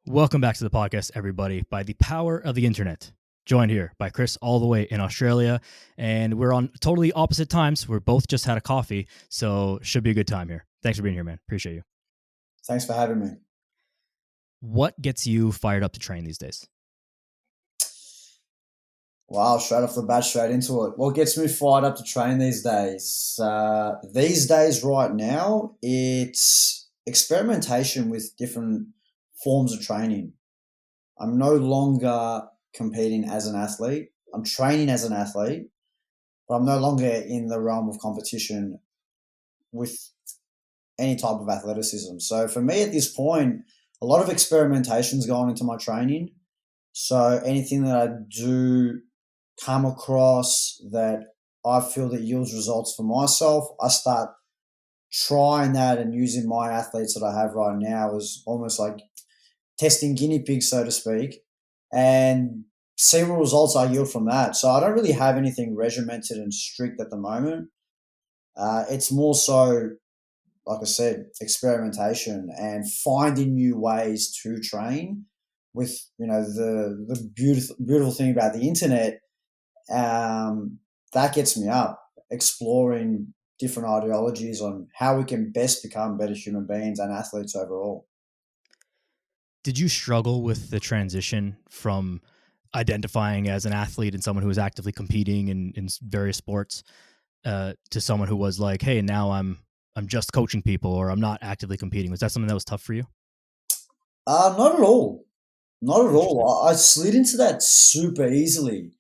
Welcome back to the podcast, everybody, by the power of the internet. Joined here by Chris all the way in Australia, and we're on totally opposite times. We're both just had a coffee, so should be a good time here. Thanks for being here, man. Appreciate you. Thanks for having me. What gets you fired up to train these days? Wow, straight off the bat, straight into it. What gets me fired up to train these days? These days, right now, it's experimentation with different forms of training. I'm no longer competing as an athlete. I'm training as an athlete, but I'm no longer in the realm of competition with any type of athleticism. So for me at this point, a lot of experimentation's going into my training. So anything that I do come across that I feel that yields results for myself, I start trying that and using my athletes that I have right now as almost like testing guinea pigs, so to speak, and see what results I yield from that. So I don't really have anything regimented and strict at the moment. It's more so, like I said, experimentation and finding new ways to train. With the beautiful thing about the internet, that gets me up exploring different ideologies on how we can best become better human beings and athletes overall. Did you struggle with the transition from identifying as an athlete and someone who was actively competing in various sports to someone who was like, hey, now I'm just coaching people or I'm not actively competing? Was that something that was tough for you? Not at all. Not at Interesting. all. I slid into that super easily.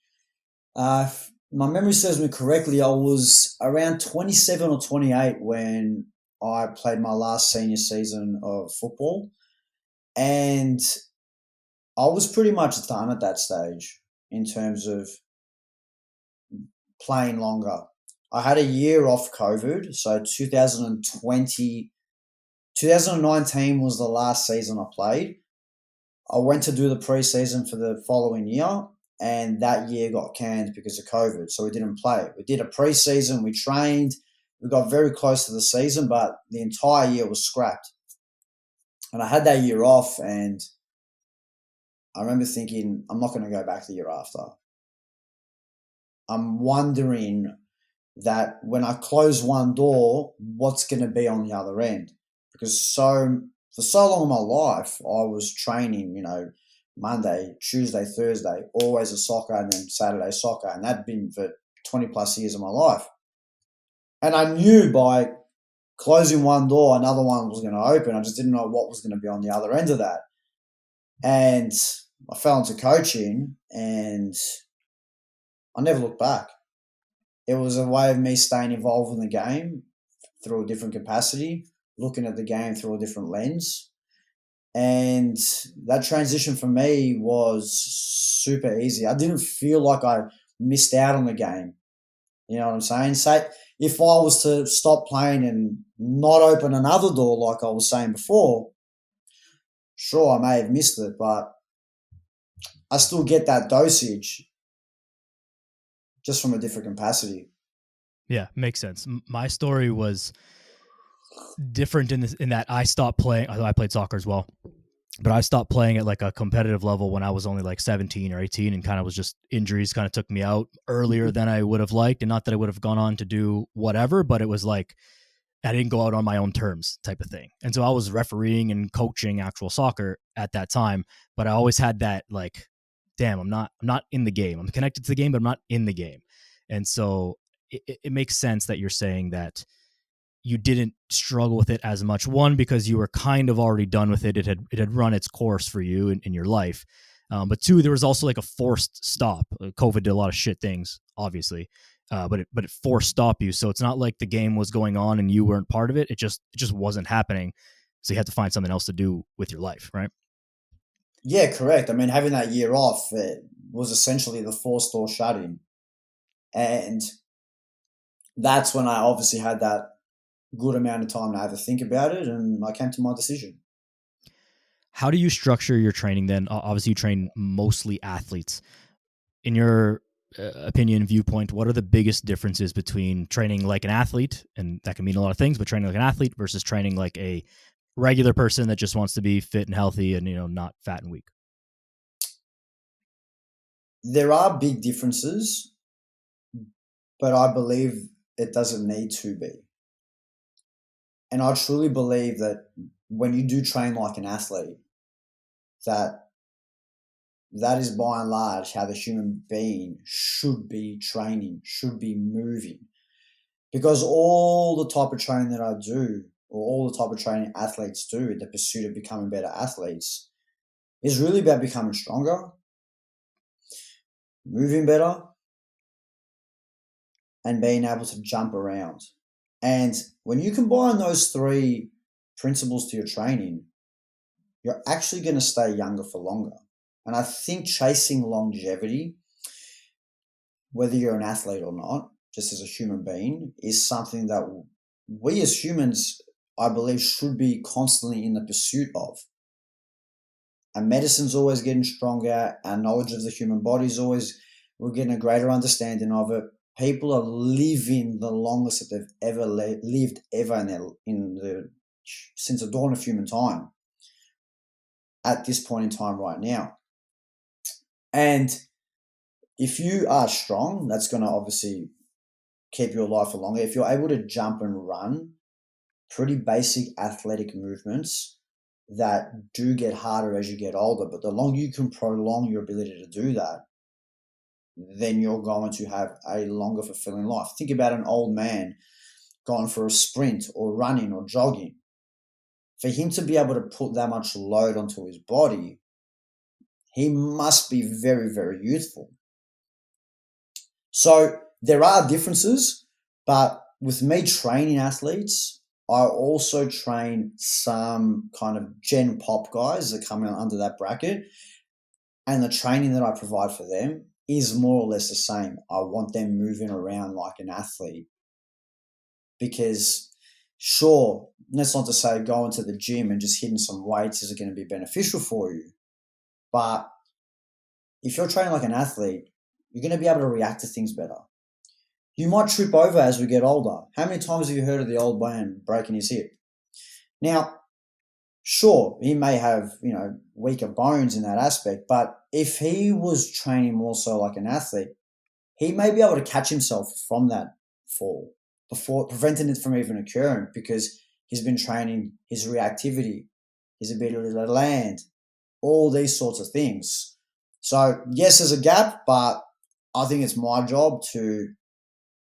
If my memory serves me correctly, I was around 27 or 28 when I played my last senior season of football. And I was pretty much done at that stage in terms of playing longer. I had a year off COVID, so 2019 was the last season I played. I went to do the preseason for the following year, and that year got canned because of COVID, so we didn't play. We did a preseason, we trained, we got very close to the season, but the entire year was scrapped. And I had that year off, and I remember thinking, I'm not going to go back the year after. I'm wondering that when I close one door, what's going to be on the other end? Because for so long in my life, I was training, Monday, Tuesday, Thursday, always a soccer, and then Saturday soccer, and that'd been for 20 plus years of my life. And I knew by closing one door, another one was going to open. I just didn't know what was going to be on the other end of that. And I fell into coaching, and I never looked back. It was a way of me staying involved in the game through a different capacity, looking at the game through a different lens. And that transition for me was super easy. I didn't feel like I missed out on the game. You know what I'm saying? Say, if I was to stop playing and not open another door like I was saying before, sure, I may have missed it, but I still get that dosage just from a different capacity. Yeah, makes sense. My story was different in that I stopped playing. I played soccer as well, but I stopped playing at like a competitive level when I was only like 17 or 18, and kind of was just injuries kind of took me out earlier than I would have liked. And not that I would have gone on to do whatever, but it was like I didn't go out on my own terms type of thing. And so I was refereeing and coaching actual soccer at that time, but I always had that like, damn, I'm not in the game. I'm connected to the game, but I'm not in the game. And so it makes sense that you're saying that you didn't struggle with it as much. One, because you were kind of already done with it. It had run its course for you in your life. But two, there was also like a forced stop. COVID did a lot of shit things, obviously, but it forced stop you. So it's not like the game was going on and you weren't part of it. It just wasn't happening. So you had to find something else to do with your life, right? Yeah, correct. I mean, having that year off, it was essentially the forced door shutting. And that's when I obviously had that good amount of time to have a think about it, and I came to my decision. How do you structure your training then? Obviously, you train mostly athletes. In your opinion, viewpoint, what are the biggest differences between training like an athlete, and that can mean a lot of things, but training like an athlete versus training like a regular person that just wants to be fit and healthy and, not fat and weak? There are big differences, but I believe it doesn't need to be. And I truly believe that when you do train like an athlete, that that is by and large how the human being should be training, should be moving. Because all the type of training that I do, or all the type of training athletes do in the pursuit of becoming better athletes, is really about becoming stronger, moving better, and being able to jump around. And when you combine those three principles to your training, you're actually going to stay younger for longer. And I think chasing longevity, whether you're an athlete or not, just as a human being, is something that we as humans, I believe, should be constantly in the pursuit of. And medicine's always getting stronger. Our knowledge of the human body is always, we're getting a greater understanding of it. People are living the longest that they've ever lived ever since the dawn of human time at this point in time right now. And if you are strong, that's going to obviously keep you alive for longer. If you're able to jump and run, pretty basic athletic movements that do get harder as you get older, but the longer you can prolong your ability to do that, then you're going to have a longer fulfilling life. Think about an old man going for a sprint or running or jogging. For him to be able to put that much load onto his body, he must be very, very youthful. So there are differences, but with me training athletes, I also train some kind of gen pop guys that come under that bracket. And the training that I provide for them is more or less the same. I want them moving around like an athlete. Because sure, that's not to say going to the gym and just hitting some weights is going to be beneficial for you. But if you're training like an athlete, you're going to be able to react to things better. You might trip over as we get older. How many times have you heard of the old man breaking his hip? Now, sure, he may have, weaker bones in that aspect, but if he was training more so like an athlete, he may be able to catch himself from that fall before preventing it from even occurring because he's been training his reactivity, his ability to land, all these sorts of things. So, yes, there's a gap, but I think it's my job to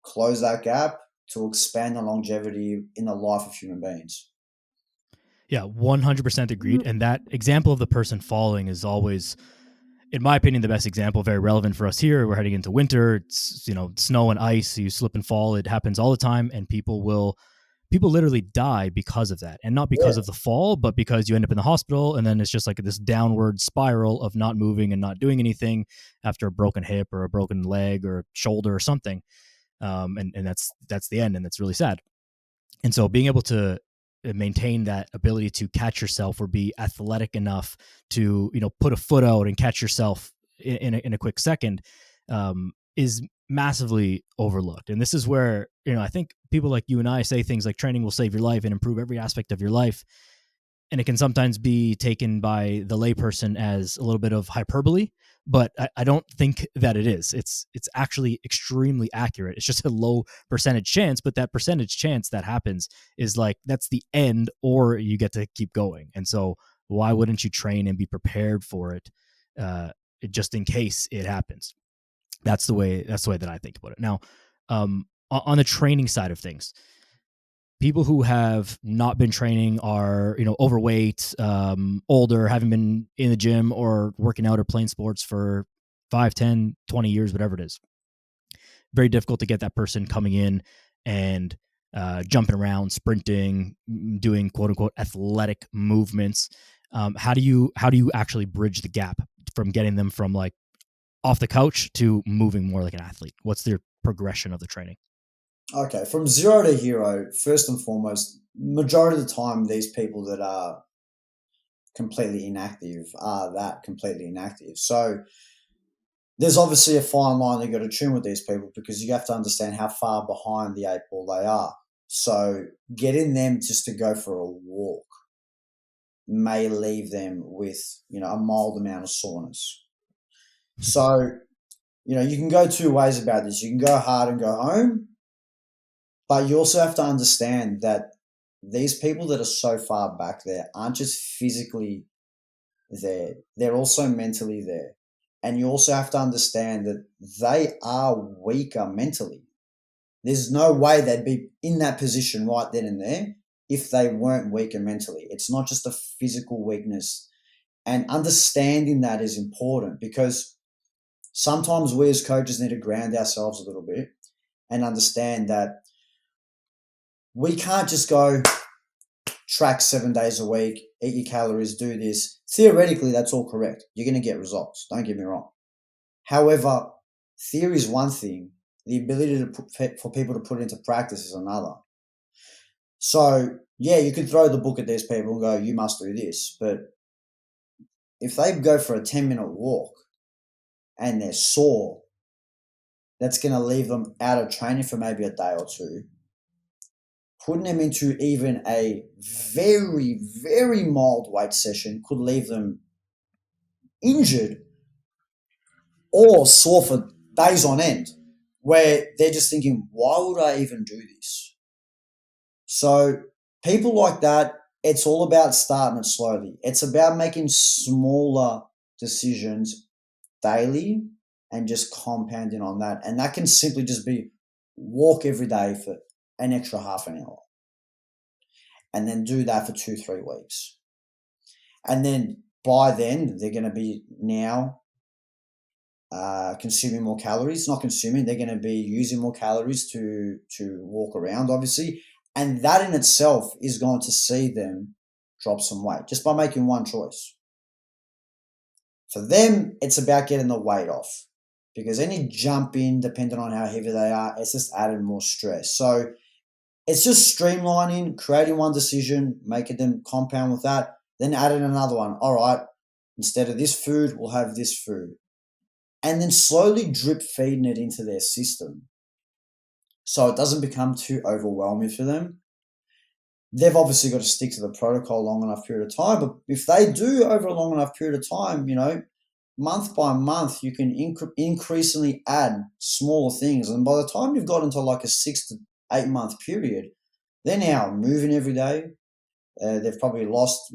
close that gap to expand the longevity in the life of human beings. Yeah, 100% agreed. And that example of the person falling is always, in my opinion, the best example. Very relevant for us here. We're heading into winter. It's snow and ice. You slip and fall. It happens all the time, and people literally die because of that, and not because of the fall, but because you end up in the hospital, and then it's just like this downward spiral of not moving and not doing anything after a broken hip or a broken leg or shoulder or something. And that's the end, and that's really sad. And so being able to maintain that ability to catch yourself or be athletic enough to put a foot out and catch yourself in a quick second is massively overlooked. And this is where I think people like you and I say things like training will save your life and improve every aspect of your life, and it can sometimes be taken by the layperson as a little bit of hyperbole, but I don't think that it is. It's actually extremely accurate. It's just a low percentage chance, but that percentage chance that happens is like, that's the end, or you get to keep going. And so why wouldn't you train and be prepared for it, just in case it happens? That's the way that I think about it. Now, on the training side of things, people who have not been training are, overweight, older, haven't been in the gym or working out or playing sports for 5, 10, 20 years, whatever it is. Very difficult to get that person coming in and jumping around, sprinting, doing quote unquote athletic movements. How do you actually bridge the gap from getting them from like off the couch to moving more like an athlete? What's their progression of the training? Okay, from zero to hero, first and foremost, majority of the time, these people that are completely inactive are that completely inactive. So there's obviously a fine line you got to tune with these people because you have to understand how far behind the eight ball they are. So getting them just to go for a walk may leave them with, a mild amount of soreness. So, you can go two ways about this. You can go hard and go home, but you also have to understand that these people that are so far back there aren't just physically there, they're also mentally there. And you also have to understand that they are weaker mentally. There's no way they'd be in that position right then and there if they weren't weaker mentally. It's not just a physical weakness. And understanding that is important, because sometimes we as coaches need to ground ourselves a little bit and understand that we can't just go track 7 days a week, eat your calories, do this. Theoretically, that's all correct. You're going to get results. Don't get me wrong. However, theory is one thing. The ability for people to put it into practice is another. So, yeah, you could throw the book at these people and go, you must do this. But if they go for a 10-minute walk and they're sore, that's going to leave them out of training for maybe a day or two. Putting them into even a very, very mild weight session could leave them injured or sore for days on end, where they're just thinking, why would I even do this? So people like that, it's all about starting it slowly. It's about making smaller decisions daily and just compounding on that. And that can simply just be walk every day for an extra half an hour. And then do that for 2-3 weeks. And then by then, they're going to be now consuming more calories. Not consuming, they're going to be using more calories to walk around, obviously. And that in itself is going to see them drop some weight just by making one choice. For them, it's about getting the weight off, because any jump in, depending on how heavy they are, it's just adding more stress. So it's just streamlining, creating one decision, making them compound with that, then adding another one. All right, instead of this food, we'll have this food. And then slowly drip feeding it into their system so it doesn't become too overwhelming for them. They've obviously got to stick to the protocol long enough period of time, but if they do over a long enough period of time, month by month, you can increasingly add smaller things. And by the time you've got into like a 6 to 8 month period, they're now moving every day. They've probably lost,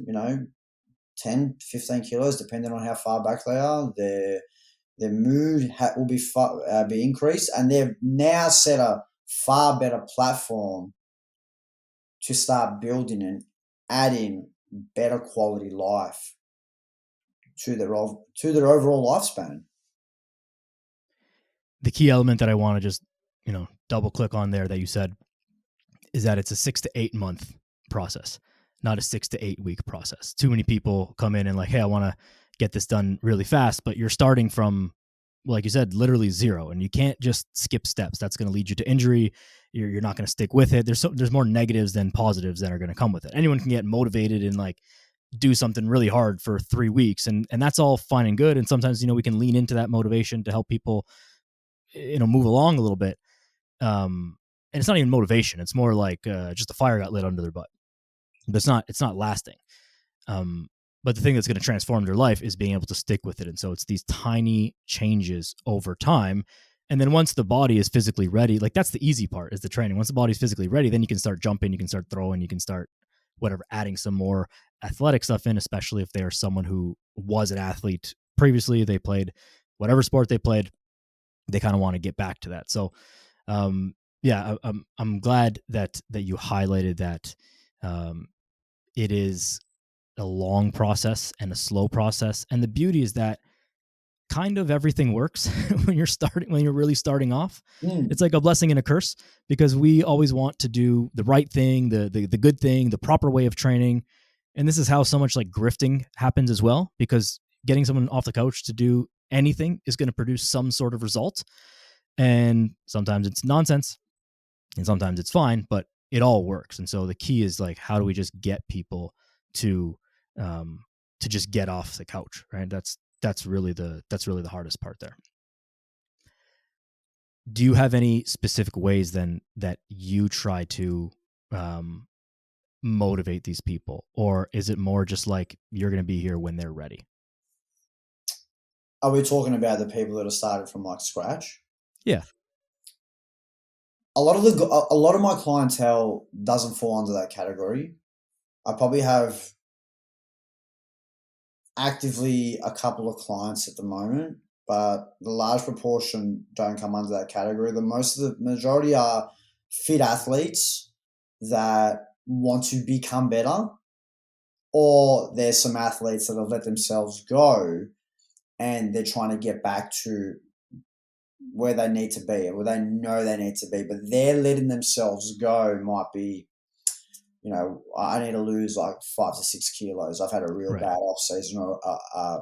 10, 15 kilos, depending on how far back they are. Their mood will be increased, and they've now set a far better platform to start building and adding better quality life to their overall lifespan. The key element that I want to just, double click on there that you said is that it's a 6 to 8 month process, not a 6 to 8 week process. Too many people come in and like, hey, I want to get this done really fast, but you're starting from, like you said, literally zero, and you can't just skip steps. That's going to lead you to injury. You're not going to stick with it. There's more negatives than positives that are going to come with it. Anyone can get motivated and like do something really hard for 3 weeks, and that's all fine and good. And sometimes, we can lean into that motivation to help people, move along a little bit. And it's not even motivation. It's more like just a fire got lit under their butt. But it's not lasting. But the thing that's going to transform their life is being able to stick with it. And so it's these tiny changes over time. And then once the body is physically ready, like that's the easy part, is the training. Once the body's physically ready, then you can start jumping, you can start throwing, you can start adding some more athletic stuff in, especially if they are someone who was an athlete previously. They played whatever sport they played. They kind of want to get back to that. So, I'm glad that you highlighted that it is a long process and a slow process. And the beauty is that kind of everything works when you're really starting off. It's like a blessing and a curse, because we always want to do the right thing, the good thing, the proper way of training. And this is how so much like grifting happens as well, because getting someone off the couch to do anything is going to produce some sort of result. And sometimes it's nonsense and sometimes it's fine, but it all works. And so the key is like, how do we just get people to just get off the couch, right? That's really the hardest part there. Do you have any specific ways then that you try to motivate these people, or is it more just like you're going to be here when they're ready? Are we talking about the people that have started from like scratch? Yeah. A lot of my clientele doesn't fall under that category. I probably have actively a couple of clients at the moment, but the large proportion don't come under that category. The majority are fit athletes that want to become better, or there's some athletes that have let themselves go and they're trying to get back to where they need to be or where they know they need to be, but they're letting themselves go might be, I need to lose like 5 to 6 kilos. I've had a real Right. bad off season or a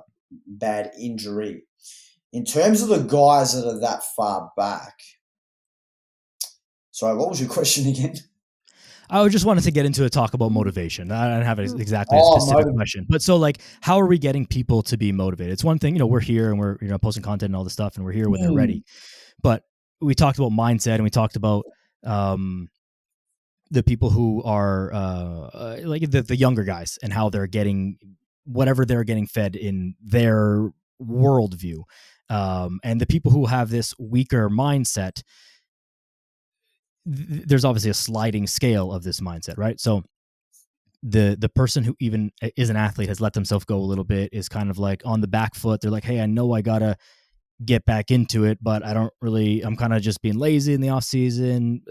bad injury. In terms of the guys that are that far back, sorry, what was your question again? I just wanted to get into a talk about motivation. I don't have exactly a Oh, specific question, but so like, how are we getting people to be motivated? It's one thing, we're here and we're posting content and all this stuff, and we're here when they're ready. But we talked about mindset, and we talked about the people who are like the younger guys and how they're getting whatever they're getting fed in their worldview, and the people who have this weaker mindset. There's obviously a sliding scale of this mindset, right? So the person who even is an athlete has let themselves go a little bit, is kind of like on the back foot. They're like, hey, I know I gotta get back into it, but I'm kind of just being lazy in the off season,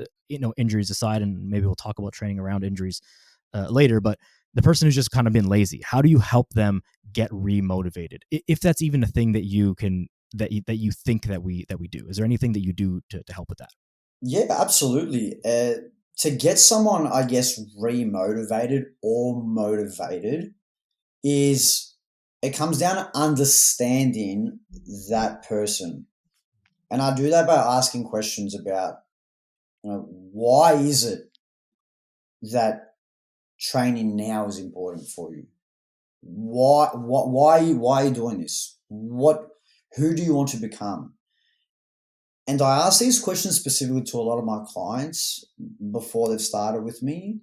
injuries aside, and maybe we'll talk about training around injuries later. But the person who's just kind of been lazy, how do you help them get remotivated? If that's even a thing that you can, that you think that we do, is there anything that you do to help with that? Yeah, absolutely. To get someone, I guess, remotivated or motivated is it comes down to understanding that person. And I do that by asking questions about, why is it that training now is important for you? Why are you doing this? Who do you want to become? And I ask these questions specifically to a lot of my clients before they've started with me,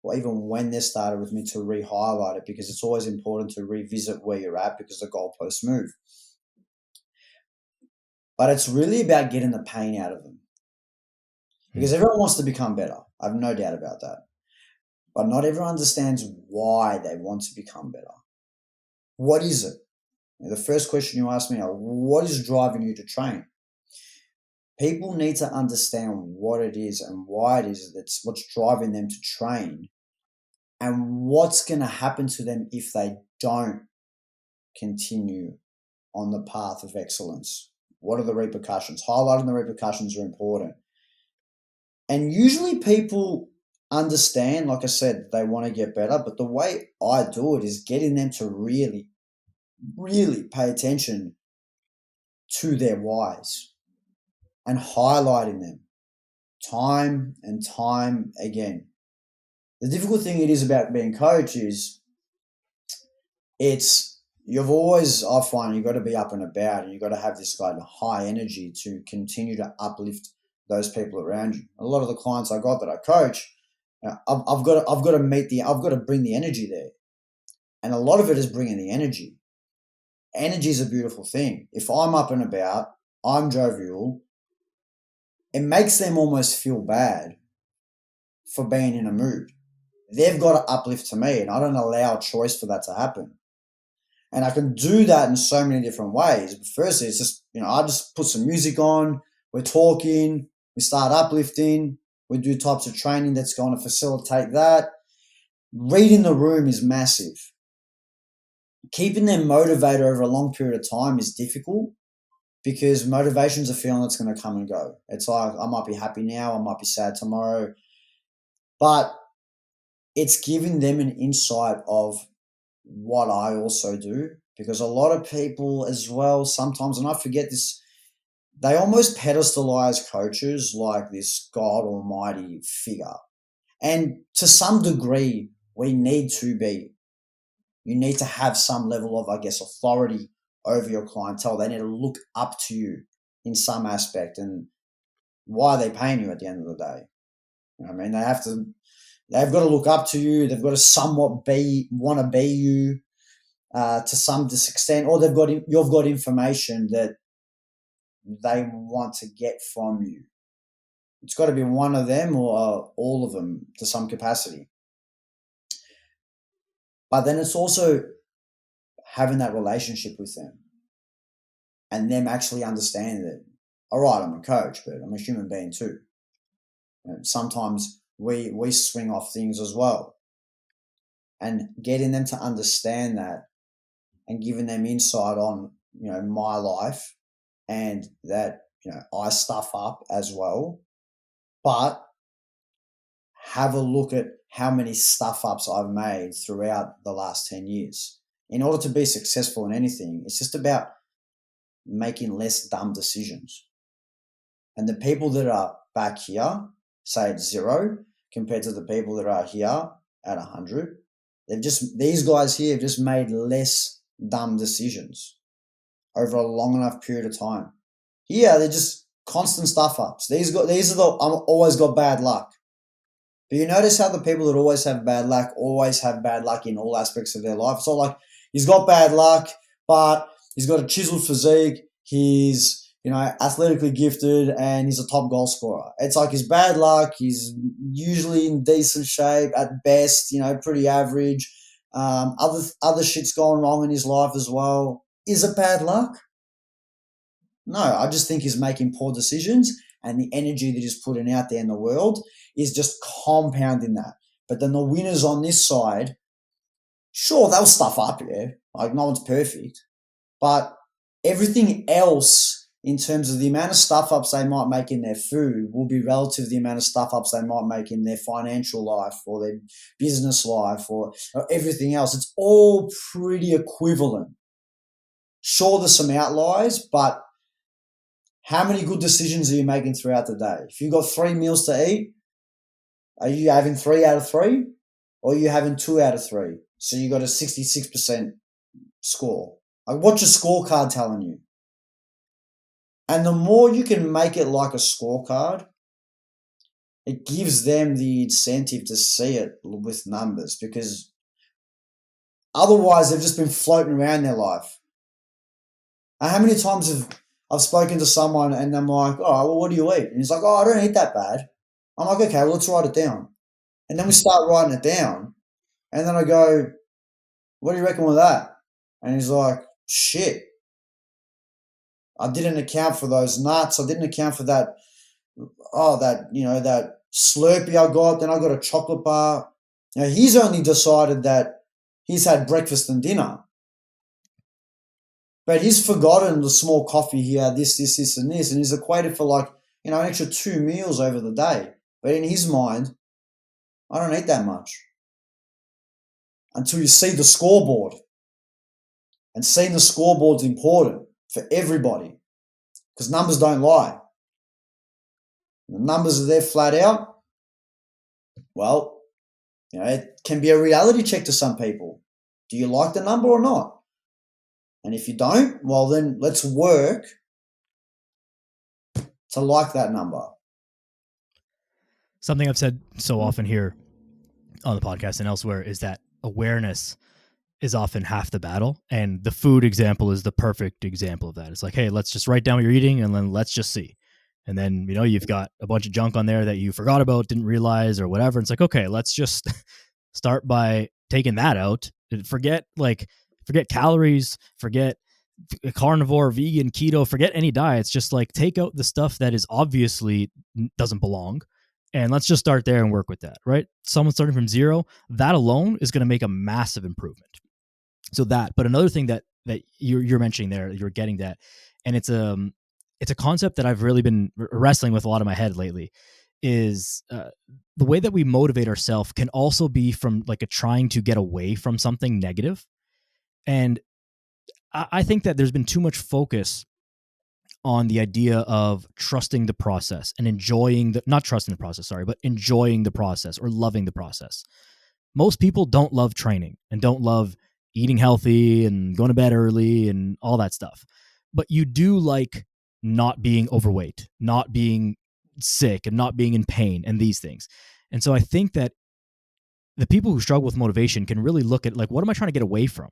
or even when they started with me, to re-highlight it, because it's always important to revisit where you're at because the goalposts move. But it's really about getting the pain out of them, because everyone wants to become better. I have no doubt about that. But not everyone understands why they want to become better. What is it? The first question you ask me are, what is driving you to train? People need to understand what it is and why it is that's what's driving them to train, and what's going to happen to them if they don't continue on the path of excellence. What are the repercussions? Highlighting the repercussions are important. And usually people understand, like I said, they want to get better, but the way I do it is getting them to really, really pay attention to their whys and highlighting them time and time again. The difficult thing it is about being coach is I find you've got to be up and about, and you've got to have this kind of high energy to continue to uplift those people around you. A lot of the clients I got that I coach, I've got to bring the energy there. And a lot of it is bringing the energy. Energy is a beautiful thing. If I'm up and about, I'm jovial, it makes them almost feel bad for being in a mood. They've got to uplift to me, and I don't allow a choice for that to happen. And I can do that in so many different ways. But firstly, it's just, I just put some music on, we're talking, we start uplifting, we do types of training that's going to facilitate that. Reading the room is massive. Keeping them motivated over a long period of time is difficult, because motivation's a feeling that's going to come and go. It's like, I might be happy now, I might be sad tomorrow, but it's giving them an insight of what I also do, because a lot of people as well sometimes, and I forget this, they almost pedestalize coaches like this God Almighty figure. And to some degree, we need to be. You need to have some level of, I guess, authority over your clientele. They need to look up to you in some aspect. And why are they paying you at the end of the day? I mean, they have to. They've got to look up to you. They've got to somewhat want to be you to some extent, or you've got information that they want to get from you. It's got to be one of them or all of them to some capacity. But then it's also having that relationship with them and them actually understanding that, all right, I'm a coach, but I'm a human being too. And sometimes we swing off things as well. And getting them to understand that and giving them insight on, my life and that, I stuff up as well. But have a look at how many stuff ups I've made throughout the last 10 years. In order to be successful in anything, it's just about making less dumb decisions. And the people that are back here, say at 0, compared to the people that are here at 100, these guys here have just made less dumb decisions over a long enough period of time. Here, they're just constant stuff ups. These are I'm always got bad luck. But you notice how the people that always have bad luck in all aspects of their life. It's not like he's got bad luck, but he's got a chiseled physique. He's, athletically gifted and he's a top goal scorer. It's like his bad luck. He's usually in decent shape at best, pretty average. Other shit's going wrong in his life as well. Is it bad luck? No, I just think he's making poor decisions and the energy that he's putting out there in the world is just compounding that. But then the winners on this side, sure, they'll stuff up, yeah. Like, no one's perfect. But everything else in terms of the amount of stuff ups they might make in their food will be relative to the amount of stuff ups they might make in their financial life or their business life or everything else. It's all pretty equivalent. Sure, there's some outliers, but how many good decisions are you making throughout the day? If you've got 3 meals to eat, are you having 3 out of 3? Or are you having 2 out of 3? So you got a 66% score. Like, what's your scorecard telling you? And the more you can make it like a scorecard, it gives them the incentive to see it with numbers, because otherwise they've just been floating around their life. And how many times have I've spoken to someone and I'm like, oh, well, what do you eat? And he's like, oh, I don't eat that bad. I'm like, okay, well, let's write it down. And then we start writing it down. And then I go, what do you reckon with that? And he's like, shit. I didn't account for those nuts. I didn't account for that, that Slurpee I got. Then I got a chocolate bar. Now, he's only decided that he's had breakfast and dinner. But he's forgotten the small coffee he had, this, and this. And he's equated for an extra 2 meals over the day. But in his mind, I don't eat that much. Until you see the scoreboard. And seeing the scoreboard's important for everybody. Because numbers don't lie. The numbers are there flat out. Well, it can be a reality check to some people. Do you like the number or not? And if you don't, well, then let's work to like that number. Something I've said so often here on the podcast and elsewhere is that awareness is often half the battle. And the food example is the perfect example of that. It's like, hey, let's just write down what you're eating and then let's just see. And then, you've got a bunch of junk on there that you forgot about, didn't realize or whatever. It's like, okay, let's just start by taking that out. Forget calories, forget carnivore, vegan, keto, forget any diets. Just take out the stuff that is obviously doesn't belong. And let's just start there and work with that, right? Someone starting from 0, that alone is going to make a massive improvement. So but another thing that you're mentioning there, you're getting that, and it's a concept that I've really been wrestling with a lot in my head lately, is the way that we motivate ourselves can also be from a trying to get away from something negative. And I think that there's been too much focus on the idea of trusting the process and not trusting the process, but enjoying the process or loving the process. Most people don't love training and don't love eating healthy and going to bed early and all that stuff. But you do like not being overweight, not being sick and not being in pain and these things. And so I think that the people who struggle with motivation can really look at, like, what am I trying to get away from?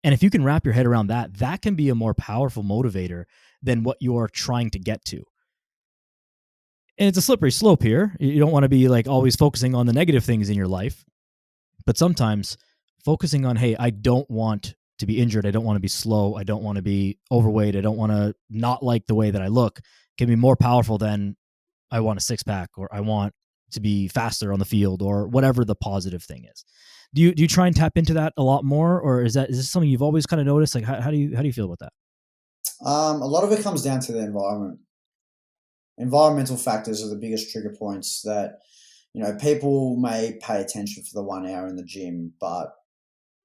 And if you can wrap your head around that, that can be a more powerful motivator than what you're trying to get to. And it's a slippery slope here. You don't want to be like always focusing on the negative things in your life, but sometimes focusing on, hey, I don't want to be injured. I don't want to be slow. I don't want to be overweight. I don't want to not like the way that I look, can be more powerful than I want a six pack, or I want to be faster on the field, or whatever the positive thing is. Do you try and tap into that a lot more, or is this something you've always kind of noticed? Like, how do you feel about that? A lot of it comes down to the environment. Environmental factors are the biggest trigger points that, people may pay attention for the 1 hour in the gym, but,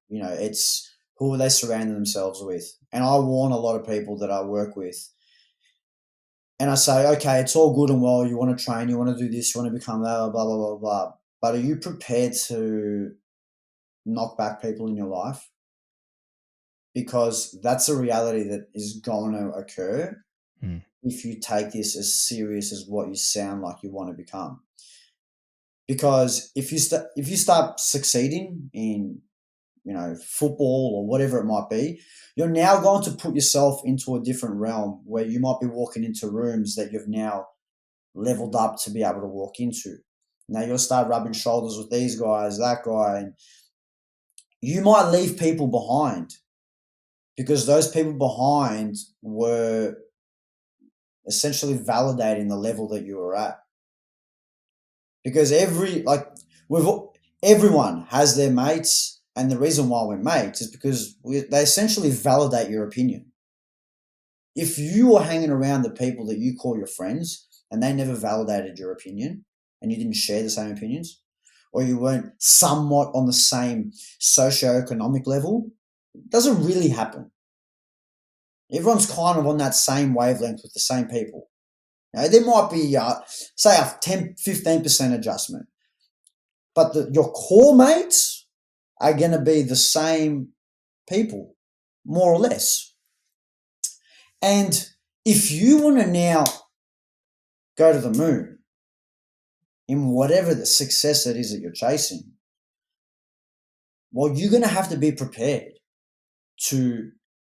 it's who are they surrounding themselves with? And I warn a lot of people that I work with, and I say, okay, it's all good and well. You want to train, you want to do this, you want to become that, blah, blah, blah, blah. But are you prepared to knock back people in your life? Because that's a reality that is going to occur if you take this as serious as what you sound like you want to become. Because if you start succeeding in, football or whatever it might be, you're now going to put yourself into a different realm where you might be walking into rooms that you've now leveled up to be able to walk into. Now you'll start rubbing shoulders with these guys, that guy, and you might leave people behind because those people behind were essentially validating the level that you were at. Because everyone has their mates, and the reason why we're mates is because they essentially validate your opinion. If you are hanging around the people that you call your friends and they never validated your opinion and you didn't share the same opinions, or you weren't somewhat on the same socioeconomic level, it doesn't really happen. Everyone's kind of on that same wavelength with the same people. There might be, say, a 10-15% adjustment, but your core mates are going to be the same people, more or less. And if you want to now go to the moon in whatever the success it is that you're chasing, well, you're going to have to be prepared to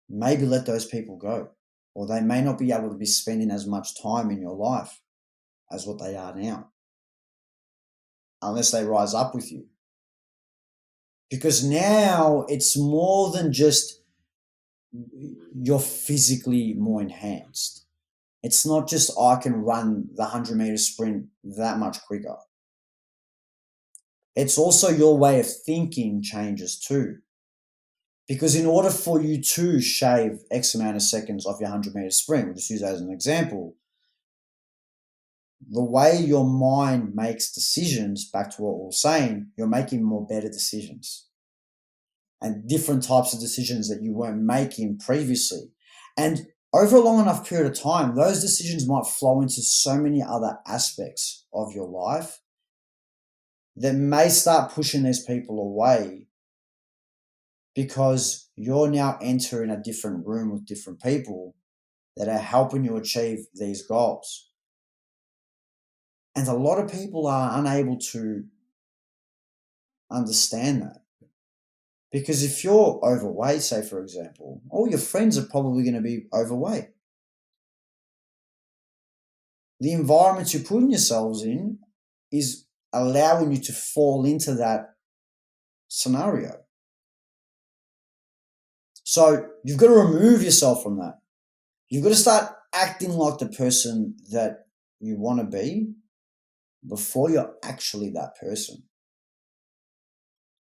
maybe let those people go, or they may not be able to be spending as much time in your life as what they are now, unless they rise up with you. Because now it's more than just you're physically more enhanced. It's not just I can run the 100-meter sprint that much quicker. It's also your way of thinking changes too. Because in order for you to shave X amount of seconds off your 100-meter sprint, we'll just use that as an example, the way your mind makes decisions, back to what we were saying, you're making more better decisions and different types of decisions that you weren't making previously. And over a long enough period of time, those decisions might flow into so many other aspects of your life that may start pushing these people away because you're now entering a different room with different people that are helping you achieve these goals. And a lot of people are unable to understand that. Because if you're overweight, say for example, all your friends are probably going to be overweight. The environment you're putting yourselves in is allowing you to fall into that scenario. So you've got to remove yourself from that. You've got to start acting like the person that you want to be before you're actually that person.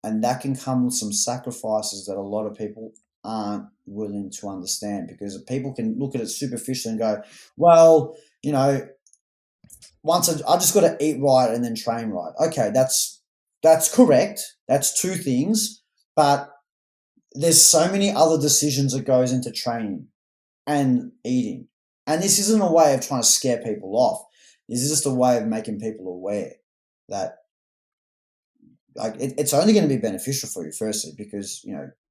And that can come with some sacrifices that a lot of people aren't willing to understand, because people can look at it superficially and go, well, once I just got to eat right and then train right. Okay, that's correct. That's two things, but there's so many other decisions that goes into training and eating. And this isn't a way of trying to scare people off. This is just a way of making people aware that it's only going to be beneficial for you, firstly, because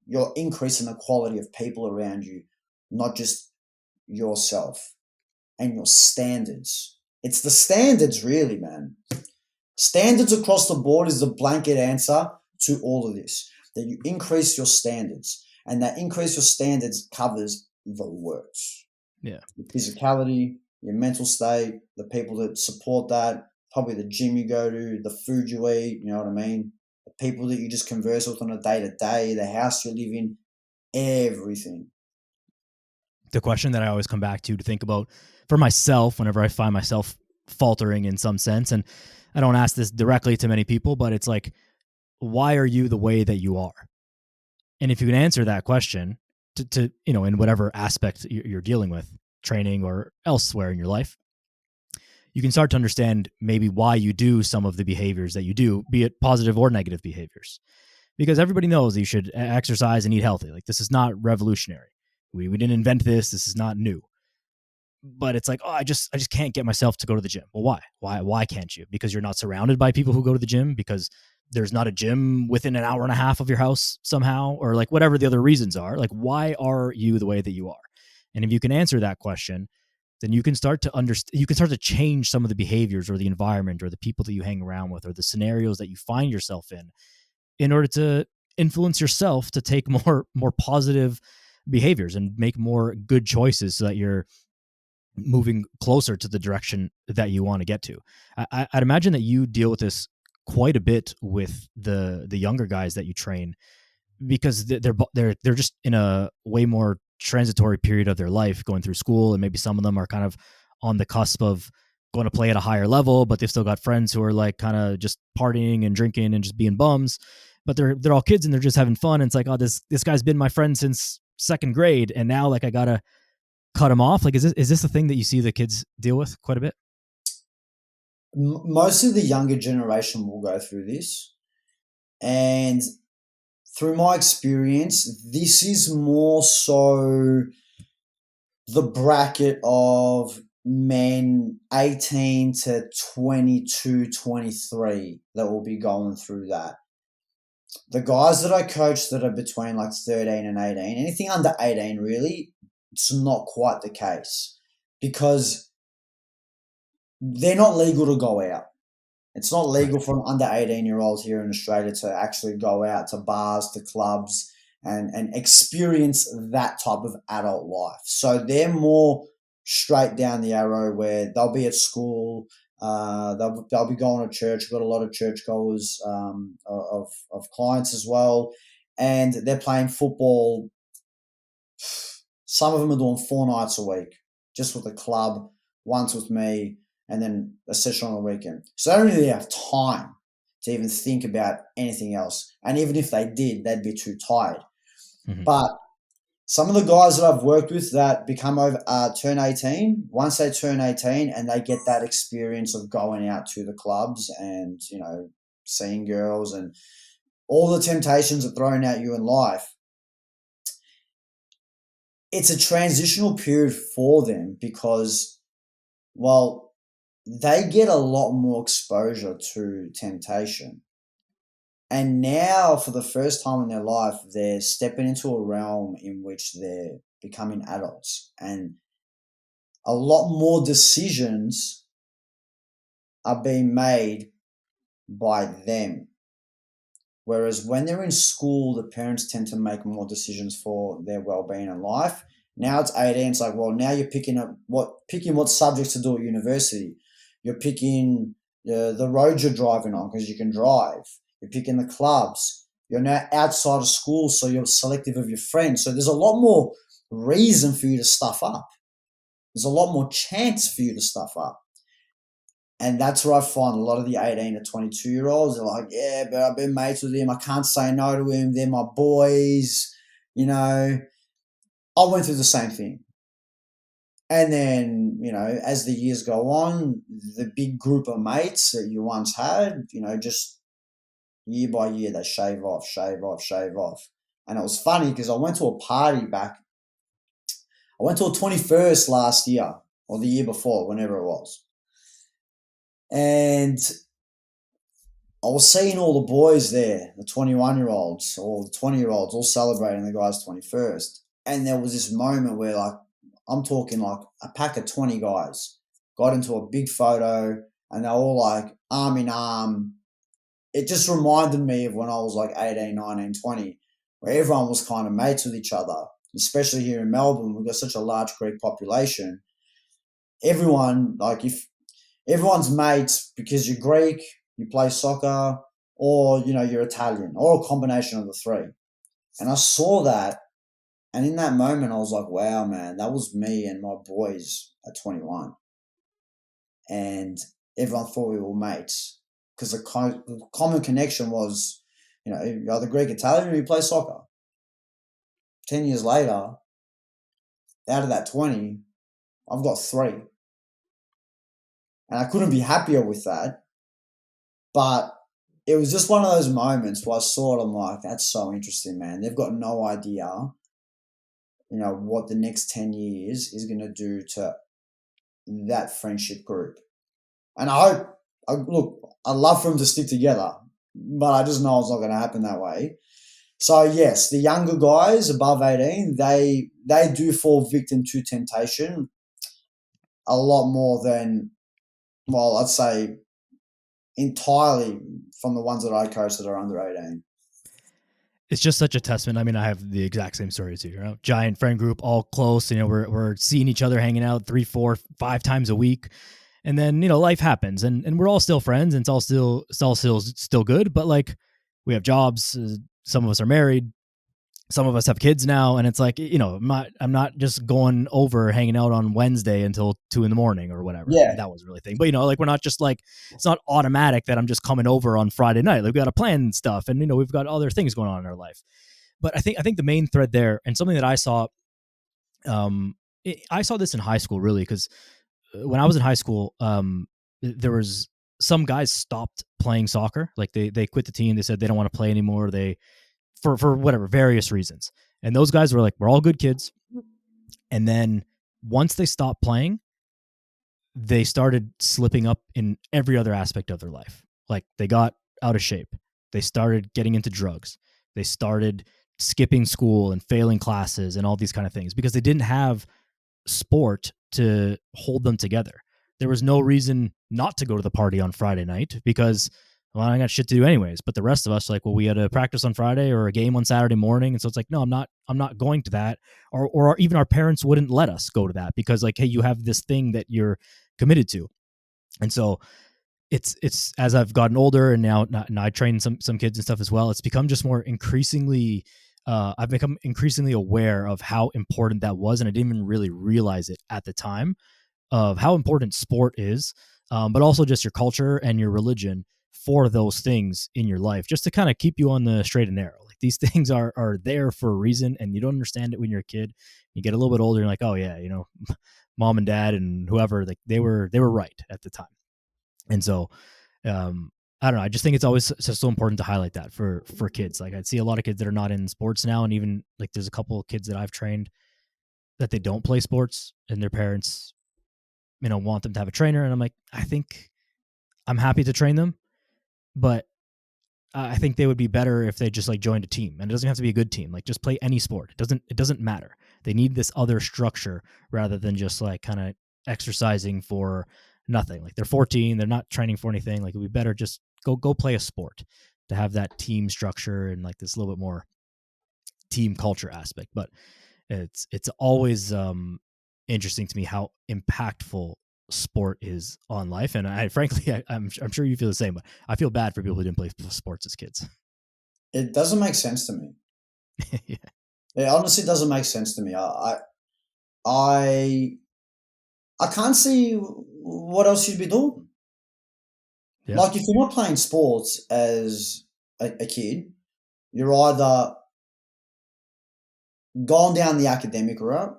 you're increasing the quality of people around you, not just yourself and your standards. It's the standards, really, man. Standards across the board is the blanket answer to all of this. That you increase your standards, and that increase your standards covers the works. Yeah. Your physicality, your mental state, the people that support that, probably the gym you go to, the food you eat, you know what I mean? The people that you just converse with on a day to day, the house you live in, everything. The question that I always come back to think about for myself whenever I find myself faltering in some sense, and I don't ask this directly to many people, but it's like, why are you the way that you are? And if you can answer that question to in whatever aspect you're dealing with, training or elsewhere in your life, you can start to understand maybe why you do some of the behaviors that you do, be it positive or negative behaviors. Because everybody knows you should exercise and eat healthy. Like, this is not revolutionary. We didn't invent this. This is not new. But it's like, oh, I just can't get myself to go to the gym. Well, why can't you? Because you're not surrounded by people who go to the gym, because there's not a gym within an hour and a half of your house somehow, or like whatever the other reasons are. Like, why are you the way that you are? And if you can answer that question, then you can start to understand, you can start to change some of the behaviors or the environment or the people that you hang around with or the scenarios that you find yourself in order to influence yourself to take more positive behaviors and make more good choices so that you're moving closer to the direction that you want to get to. I'd imagine that you deal with this quite a bit with the younger guys that you train, because they're just in a way more transitory period of their life, going through school, and maybe some of them are kind of on the cusp of going to play at a higher level, but they've still got friends who are like kind of just partying and drinking and just being bums. But they're all kids and they're just having fun. And it's like, oh, this guy's been my friend since second grade, and now like I gotta cut him off. Like, is this a thing that you see the kids deal with quite a bit? Most of the younger generation will go through this, and through my experience, this is more so the bracket of men 18 to 22, 23 that will be going through that. The guys that I coach that are between like 13 and 18, anything under 18 really, it's not quite the case, because they're not legal to go out. It's not Right. legal for an under 18-year-old here in Australia to actually go out to bars, to clubs, and experience that type of adult life. So they're more straight down the arrow, where they'll be at school, they'll be going to church. We've got a lot of churchgoers of clients as well, and they're playing football. Some of them are doing 4 nights a week, just with the club, once with me, and then a session on the weekend. So they don't really have time to even think about anything else. And even if they did, they'd be too tired. Mm-hmm. But some of the guys that I've worked with that become over turn 18, once they turn 18 and they get that experience of going out to the clubs and, seeing girls and all the temptations are thrown at you in life, it's a transitional period for them, because, well, they get a lot more exposure to temptation. And now, for the first time in their life, they're stepping into a realm in which they're becoming adults. And a lot more decisions are being made by them. Whereas when they're in school, the parents tend to make more decisions for their well-being in life. Now it's 18. It's like, well, now you're picking what subjects to do at university. You're picking the roads you're driving on because you can drive. You're picking the clubs. You're now outside of school, so you're selective of your friends. So there's a lot more reason for you to stuff up. There's a lot more chance for you to stuff up. And that's where I find a lot of the 18 to 22-year-olds are like, yeah, but I've been mates with him. I can't say no to him. They're my boys. I went through the same thing. And then, as the years go on, the big group of mates that you once had, just year by year, they shave off, shave off, shave off. And it was funny because I went to a 21st last year or the year before, whenever it was. And I was seeing all the boys there, the 21-year-olds or the 20-year-olds, all celebrating the guy's 21st. And there was this moment where, like, I'm talking like a pack of 20 guys got into a big photo. and they're all like arm in arm. It just reminded me of when I was like 18, 19, 20, where everyone was kind of mates with each other, especially here in Melbourne. We've got such a large Greek population. Everyone, like, if everyone's mates because you're Greek, you play soccer, or, you're Italian, or a combination of the three. And I saw that, and in that moment, I was like, wow, man, that was me and my boys at 21. And everyone thought we were mates because the common connection was, you're either Greek, Italian, or you play soccer. 10 years later, out of that 20, I've got three. And I couldn't be happier with that. But it was just one of those moments where I saw it. I'm like, that's so interesting, man. They've got no idea, what the next 10 years is going to do to that friendship group. And I'd love for them to stick together, but I just know it's not going to happen that way. So yes, the younger guys above 18, they do fall victim to temptation a lot more than, well, I'd say entirely from the ones that I coach that are under 18. It's just such a testament. I mean, I have the exact same story too. Giant friend group, all close. We're seeing each other, hanging out 3, 4, 5 times a week, and then life happens, and we're all still friends, and it's all still good. But like, we have jobs. Some of us are married. Some of us have kids now, and it's like, I'm not just going over hanging out on Wednesday until 2 a.m. or whatever. Yeah. That was really thing. But like, we're not just like, it's not automatic that I'm just coming over on Friday night. Like, we got to plan stuff, and we've got other things going on in our life. But I think the main thread there, and something that I saw, I saw this in high school really, because when I was in high school, there was some guys stopped playing soccer. Like they quit the team. They said they don't want to play anymore. For whatever, various reasons. And those guys were like, we're all good kids. And then once they stopped playing, they started slipping up in every other aspect of their life. Like, they got out of shape. They started getting into drugs. They started skipping school and failing classes and all these kind of things because they didn't have sport to hold them together. There was no reason not to go to the party on Friday night because, well, I got shit to do anyways. But the rest of us, like, well, we had a practice on Friday or a game on Saturday morning, and so it's like, no, I'm not going to that, or even our parents wouldn't let us go to that because, like, hey, you have this thing that you're committed to, and so it's as I've gotten older and now I train some kids and stuff as well. It's become just more increasingly. I've become increasingly aware of how important that was, and I didn't even really realize it at the time of how important sport is, but also just your culture and your religion for those things in your life, just to kind of keep you on the straight and narrow. Like, these things are there for a reason, and you don't understand it when you're a kid. You get a little bit older, and you're like, oh yeah, mom and dad and whoever, like, they were right at the time. And so, I don't know. I just think it's always so important to highlight that for kids. Like, I'd see a lot of kids that are not in sports now, and even like there's a couple of kids that I've trained that they don't play sports, and their parents, want them to have a trainer, and I'm like, I'm happy to train them, but I think they would be better if they just like joined a team, and it doesn't have to be a good team. Like, just play any sport. It doesn't matter. They need this other structure rather than just like kind of exercising for nothing. Like, they're 14, they're not training for anything. Like, it would be better just go play a sport to have that team structure and like this little bit more team culture aspect. But it's always interesting to me how impactful sport is on life, and I'm sure you feel the same, but I feel bad for people who didn't play sports as kids. It doesn't make sense to me. Yeah. It honestly doesn't make sense to me. I can't see what else you'd be doing. Yeah. Like, if you're not playing sports as a kid, you're either gone down the academic route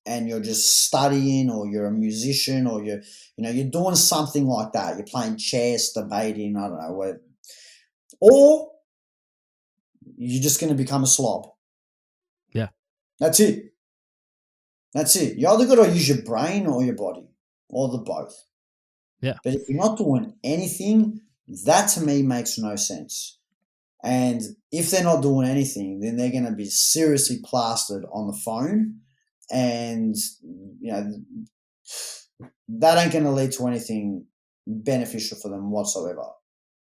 and you're just studying, or you're a musician, or you're doing something like that. You're playing chess, debating, I don't know, or you're just going to become a slob. Yeah. That's it. You either got to use your brain or your body, or the both. Yeah. But if you're not doing anything, that to me makes no sense. And if they're not doing anything, then they're going to be seriously plastered on the phone, and that ain't going to lead to anything beneficial for them whatsoever.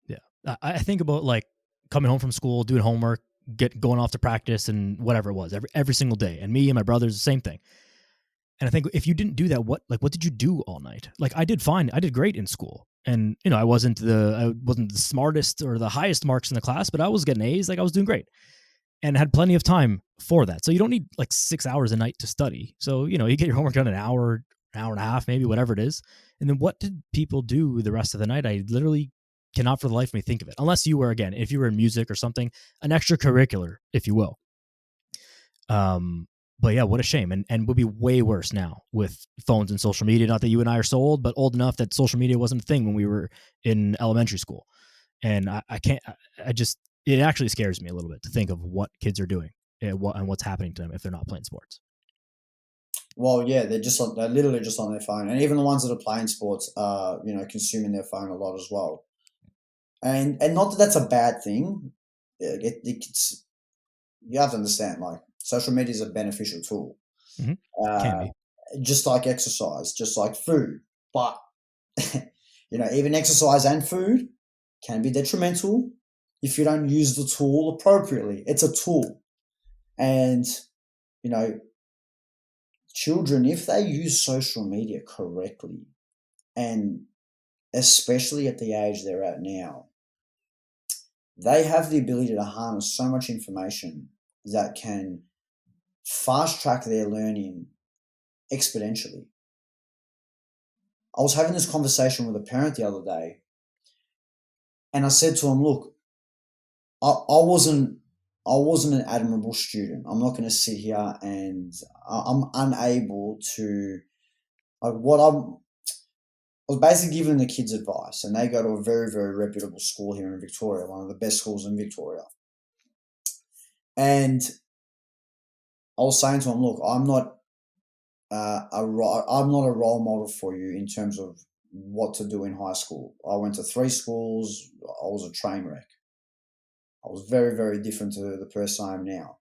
Yeah. I think about like coming home from school, doing homework, going off to practice and whatever it was every single day. And me and my brothers, the same thing. And I think if you didn't do that, what did you do all night? Like I did fine. I did great in school. And I wasn't the smartest or the highest marks in the class, but I was getting A's. Like I was doing great and had plenty of time for that. So you don't need like 6 hours a night to study. So, you get your homework done an hour and a half, maybe whatever it is. And then what did people do the rest of the night? I literally cannot for the life of me think of it. Unless you were, again, if you were in music or something, an extracurricular, if you will. But yeah, what a shame. And would be way worse now with phones and social media. Not that you and I are so old, but old enough that social media wasn't a thing when we were in elementary school. And I can't, I just, it actually scares me a little bit to think of what kids are doing and what's happening to them if they're not playing sports. Well, yeah, they're literally just on their phone, and even the ones that are playing sports are, consuming their phone a lot as well. And not that that's a bad thing. It's you have to understand, like social media is a beneficial tool, Can uh, be. just like exercise, just like food. But even exercise and food can be detrimental if you don't use the tool appropriately. It's a tool, and you know children, if they use social media correctly, and especially at the age they're at now, they have the ability to harness so much information that can fast track their learning exponentially. I was having this conversation with a parent the other day, and I said to him, "Look, I wasn't an admirable student. I'm not going to sit here and I'm unable to like what I was basically giving the kids advice, and they go to a very, very reputable school here in Victoria, one of the best schools in Victoria. And I was saying to them, look, I'm not a role model for you in terms of what to do in high school. I went to 3 schools. I was a train wreck. I was very, very different to the person I am now.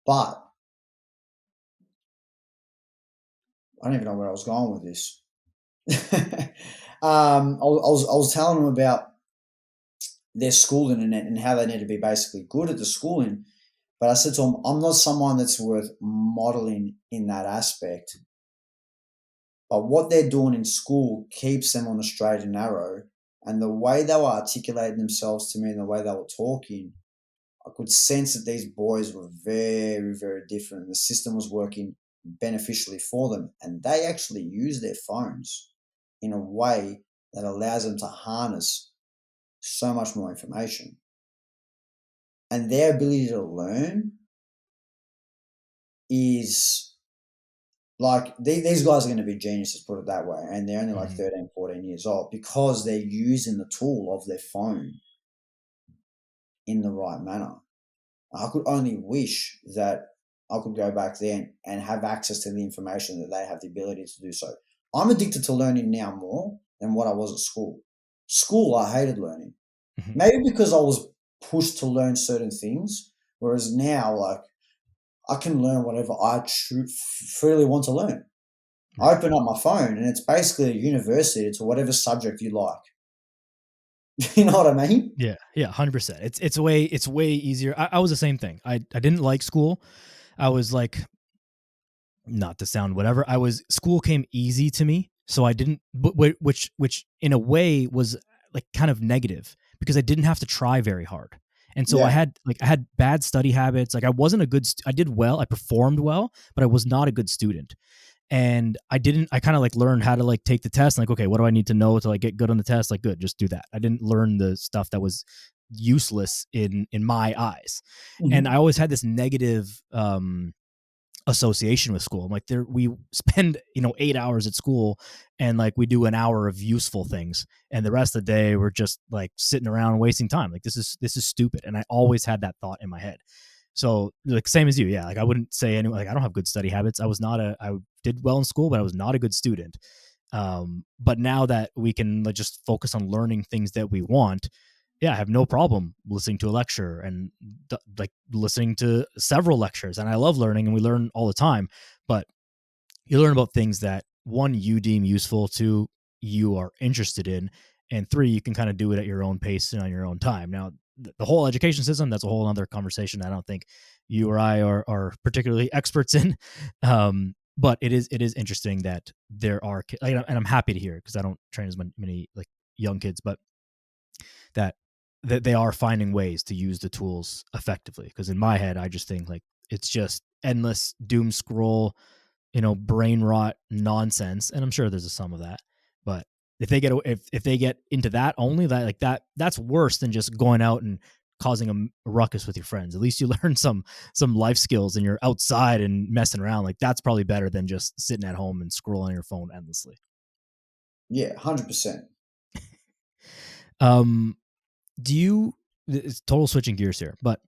But I don't even know where I was going with this. I was telling them about their schooling and how they need to be basically good at the schooling. But I said to them, I'm not someone that's worth modeling in that aspect. But what they're doing in school keeps them on the straight and narrow. And the way they were articulating themselves to me and the way they were talking, I could sense that these boys were very, very different. And the system was working beneficially for them. And they actually use their phones in a way that allows them to harness so much more information. And their ability to learn is like these guys are going to be geniuses, put it that way. And they're only like 13, 14 years old because they're using the tool of their phone in the right manner. I could only wish that I could go back then and have access to the information that they have the ability to do so. I'm addicted to learning now more than what I was at school. School, I hated learning. Maybe because I was pushed to learn certain things, whereas now, like, I can learn whatever I freely want to learn. I open up my phone and it's basically a university to whatever subject you like. You know what I mean? Yeah, 100%. It's way easier. I was the same thing. I didn't like school. I was like, not to sound whatever. School came easy to me, so I didn't. Which in a way was like kind of negative because I didn't have to try very hard. And so I Yeah. had bad study habits. Like I wasn't a good. I did well. I performed well, but I was not a good student. And I kind of like learned how to like take the test. Like, okay, what do I need to know to like get good on the test? Like, good, just do that. I didn't learn the stuff that was useless in my eyes. And I Mhm. always had this negative association with school. I'm like, we spend 8 hours at school, and like we do an hour of useful things, and the rest of the day we're just like sitting around wasting time. Like this is stupid. And I always had that thought in my head. So like same as you, yeah. Like I wouldn't say anyone, like I don't have good study habits. I did well in school, but I was not a good student. But now that we can like just focus on learning things that we want, yeah, I have no problem listening to a lecture and like listening to several lectures. And I love learning, and we learn all the time. But you learn about things that one, you deem useful, to you are interested in, and 3, you can kind of do it at your own pace and on your own time. Now, the whole education system, that's a whole other conversation. I don't think you or I are particularly experts in. But it is interesting that there are, and I'm happy to hear it because I don't train as many like young kids, but that they are finding ways to use the tools effectively. Because in my head, I just think like it's just endless doom scroll, brain rot nonsense, and I'm sure there's a some of that. But if they get into that only, that's worse than just going out and causing a ruckus with your friends. At least you learn some life skills and you're outside and messing around. Like that's probably better than just sitting at home and scrolling your phone endlessly. Yeah, 100%. Do you? It's total switching gears here, but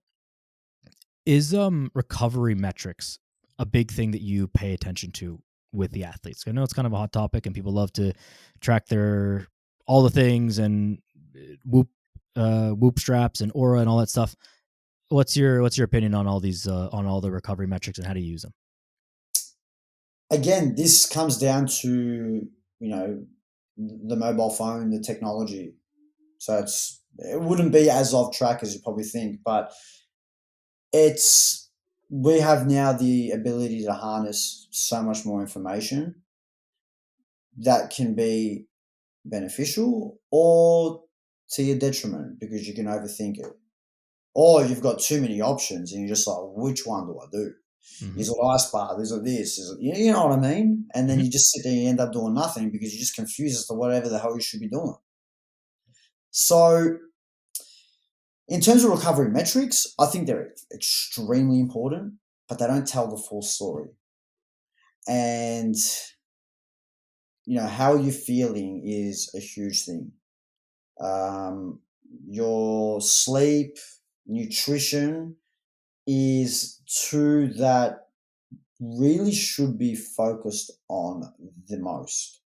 is recovery metrics a big thing that you pay attention to with the athletes? I know it's kind of a hot topic and people love to track their all the things and whoop straps and aura and all that stuff. What's your opinion on all these on all the recovery metrics and how to use them? Again, this comes down to, the mobile phone, the technology. So it wouldn't be as off track as you probably think, but we have now the ability to harness so much more information that can be beneficial or to your detriment because you can overthink it. Or you've got too many options and you're just like, which one do I do? Mm-hmm. Is it ice bath? Is it this? Is it, you know what I mean? And then Mm-hmm. you just sit there and you end up doing nothing because you're just confused as to whatever the hell you should be doing. So, in terms of recovery metrics, I think they're extremely important, but they don't tell the full story. And, how you're feeling is a huge thing. Um, your sleep, nutrition is two that really should be focused on the most.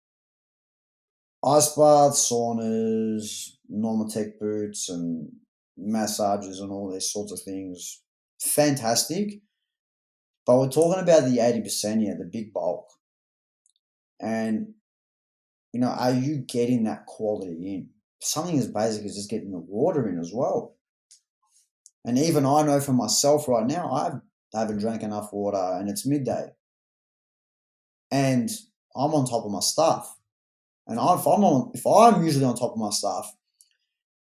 Ice baths, saunas, Normatec boots, and massages, and all these sorts of things, fantastic. But we're talking about the 80% here, the big bulk. And, are you getting that quality in? Something as basic as just getting the water in as well. And even I know for myself right now, I haven't drank enough water and it's midday. And I'm on top of my stuff. And if I'm usually on top of my stuff,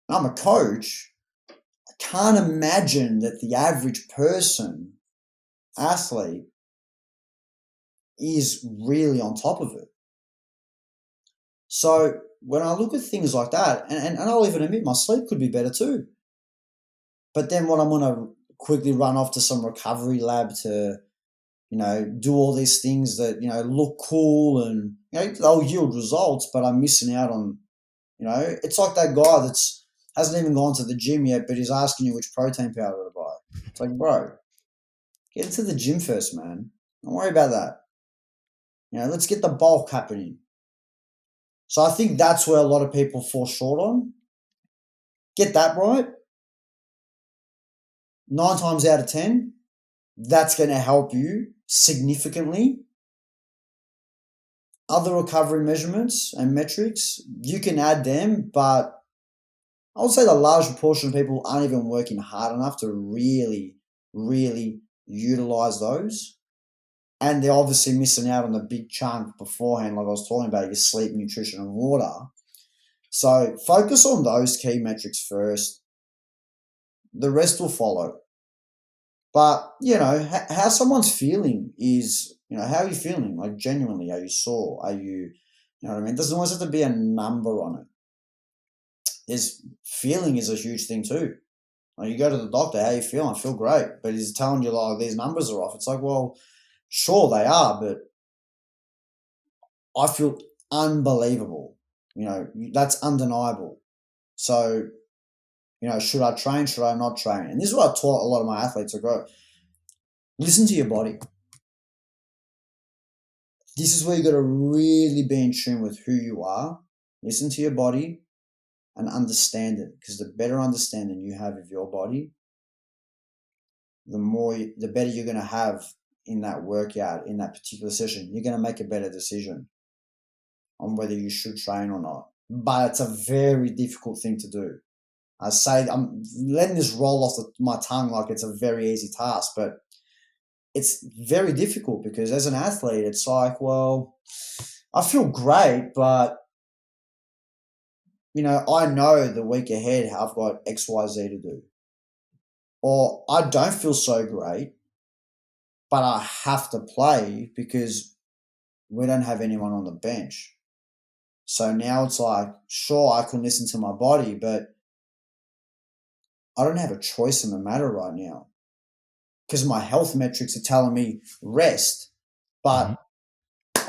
and I'm a coach, I can't imagine that the average person, athlete, is really on top of it. So when I look at things like that, and I'll even admit my sleep could be better too. But then what I'm going to quickly run off to some recovery lab to, do all these things that, look cool and, they'll yield results, but I'm missing out on, it's like that guy that's hasn't even gone to the gym yet, but he's asking you which protein powder to buy. It's like, bro, get into the gym first, man. Don't worry about that. Let's get the bulk happening. So I think that's where a lot of people fall short on. Get that right. 9 times out of 10, that's going to help you significantly. Other recovery measurements and metrics, you can add them, but I would say the large proportion of people aren't even working hard enough to really, really utilize those. And they're obviously missing out on the big chunk beforehand, like I was talking about, your sleep, nutrition, and water. So focus on those key metrics first. The rest will follow. But, how someone's feeling is, how are you feeling? Like genuinely, are you sore? Are you know what I mean? It doesn't always have to be a number on it. Feeling is a huge thing too. Like you go to the doctor, how you feel? I feel great. But he's telling you like these numbers are off. It's like, well, sure they are, but I feel unbelievable. That's undeniable. So, should I train? Should I not train? And this is what I taught a lot of my athletes. I go, listen to your body. This is where you got to really be in tune with who you are. Listen to your body and understand it. Because the better understanding you have of your body, the better you're going to have in that workout, in that particular session. You're going to make a better decision. on whether you should train or not. But it's a very difficult thing to do. I say I'm letting this roll off my tongue like it's a very easy task, but it's very difficult because as an athlete, it's like, well, I feel great, but I know the week ahead I've got X, Y, Z to do. Or I don't feel so great, but I have to play because we don't have anyone on the bench. So now it's like, sure, I can listen to my body, but I don't have a choice in the matter right now because my health metrics are telling me rest. Mm-hmm. But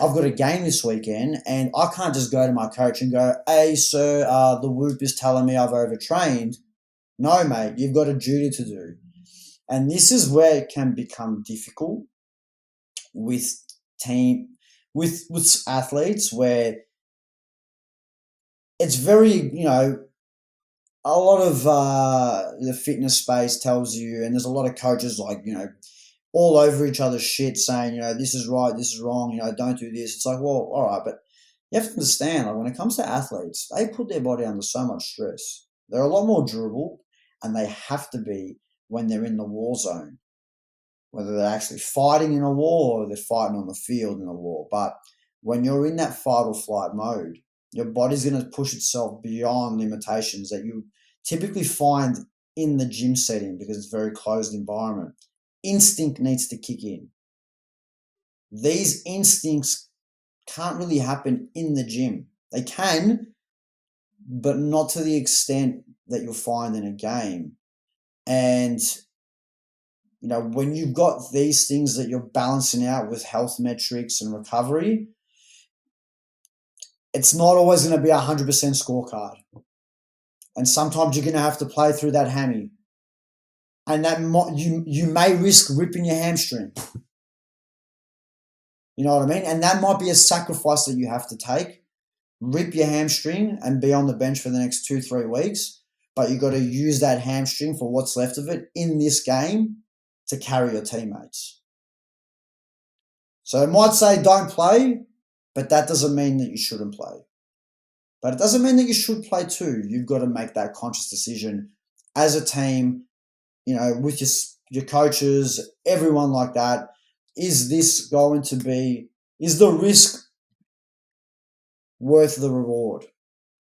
I've got a game this weekend and I can't just go to my coach and go, hey, sir, the whoop is telling me I've overtrained. No, mate, you've got a duty to do. And this is where it can become difficult with with athletes where it's very, a lot of the fitness space tells you, and there's a lot of coaches like, all over each other's shit saying, this is right, this is wrong, don't do this. It's like, well, all right, but you have to understand, like when it comes to athletes, they put their body under so much stress. They're a lot more durable, and they have to be when they're in the war zone, whether they're actually fighting in a war or they're fighting on the field in a war. But when you're in that fight or flight mode, your body's going to push itself beyond limitations that you typically find in the gym setting because it's a very closed environment. Instinct needs to kick in. These instincts can't really happen in the gym. They can, but not to the extent that you'll find in a game. And, when you've got these things that you're balancing out with health metrics and recovery, it's not always going to be a 100% scorecard. And sometimes you're going to have to play through that hammy. And that you may risk ripping your hamstring. You know what I mean? And that might be a sacrifice that you have to take. Rip your hamstring and be on the bench for the next 2-3 weeks. But you've got to use that hamstring for what's left of it in this game to carry your teammates. So it might say don't play, but that doesn't mean that you shouldn't play. But it doesn't mean that you should play too. You've got to make that conscious decision as a team, with your coaches, everyone like that. Is the risk worth the reward?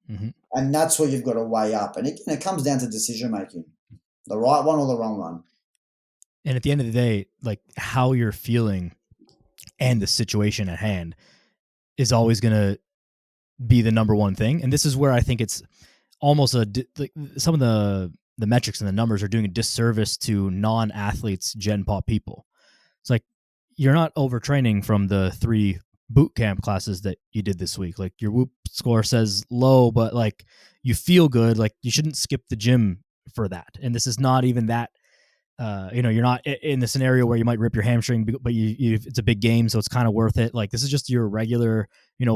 Mm-hmm. And that's what you've got to weigh up. And it comes down to decision making, the right one or the wrong one. And at the end of the day, like how you're feeling and the situation at hand is always going to be the number one thing. And this is where I think it's almost some of the metrics and the numbers are doing a disservice to non-athletes, Gen Pop people. It's like, you're not overtraining from the 3 boot camp classes that you did this week. Like your whoop score says low, but like you feel good. Like you shouldn't skip the gym for that. And this is not even that, you're not in the scenario where you might rip your hamstring, but it's a big game. So it's kind of worth it. Like this is just your regular,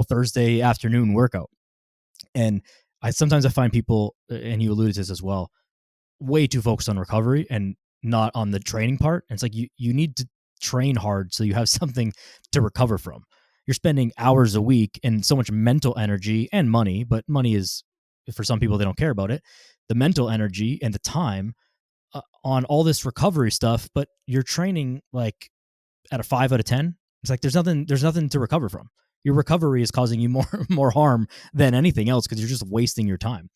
Thursday afternoon workout. And sometimes I find people, and you alluded to this as well, way too focused on recovery and not on the training part. And it's like, you need to train hard so you have something to recover from. You're spending hours a week and so much mental energy and money, but money is, for some people, they don't care about it. The mental energy and the time on all this recovery stuff, but you're training like at a 5 out of 10. It's like, there's nothing to recover from. Your recovery is causing you more harm than anything else because you're just wasting your time.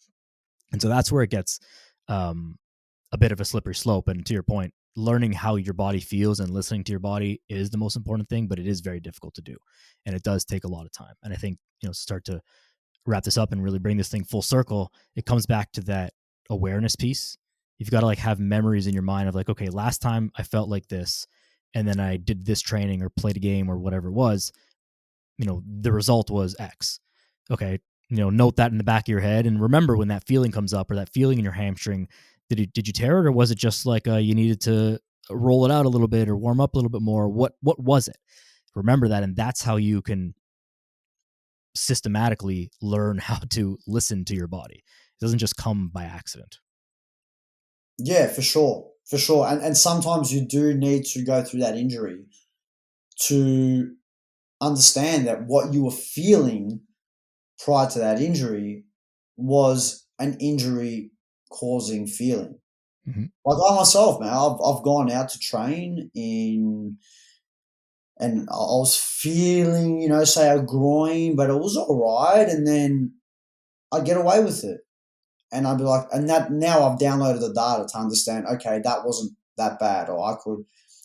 And so that's where it gets a bit of a slippery slope. And to your point, learning how your body feels and listening to your body is the most important thing, but it is very difficult to do. And it does take a lot of time. And I think, start to wrap this up and really bring this thing full circle, it comes back to that awareness piece. You've got to like have memories in your mind of like, okay, last time I felt like this, and then I did this training or played a game or whatever it was, the result was X. Okay. Note that in the back of your head and remember when that feeling comes up or that feeling in your hamstring, did you tear it, or was it just like you needed to roll it out a little bit or warm up a little bit more? What was it? Remember that, and that's how you can systematically learn how to listen to your body. It doesn't just come by accident. Yeah, for sure. For sure. And sometimes you do need to go through that injury to understand that what you were feeling prior to that injury was an injury causing feeling. Mm-hmm. Like I myself, man, I've gone out to train and I was feeling, say a groin, but it was all right. And then I'd get away with it. And I'd be like, and that now I've downloaded the data to understand, okay, that wasn't that bad, or I could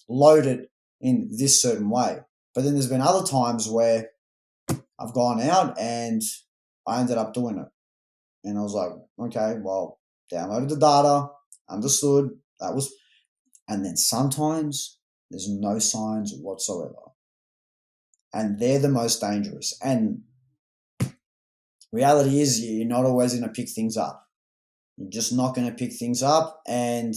load it in this certain way. But then there's been other times where I've gone out and I ended up doing it. And I was like, okay, well, downloaded the data, understood, that was, and then sometimes there's no signs whatsoever. And they're the most dangerous. And reality is you're not always going to pick things up. You're just not going to pick things up. And,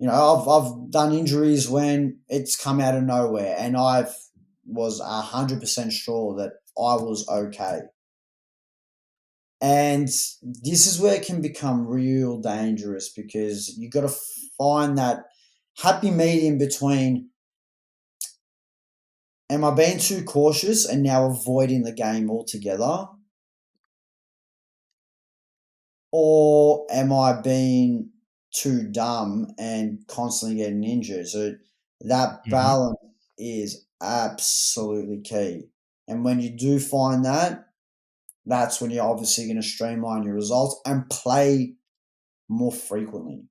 I've done injuries when it's come out of nowhere and I was 100% sure that I was okay. And this is where it can become real dangerous because you got to find that happy medium between am I being too cautious and now avoiding the game altogether? Or am I being too dumb and constantly getting injured? So that Mm-hmm. balance is absolutely key. And when you do find that, that's when you're obviously going to streamline your results and play more frequently.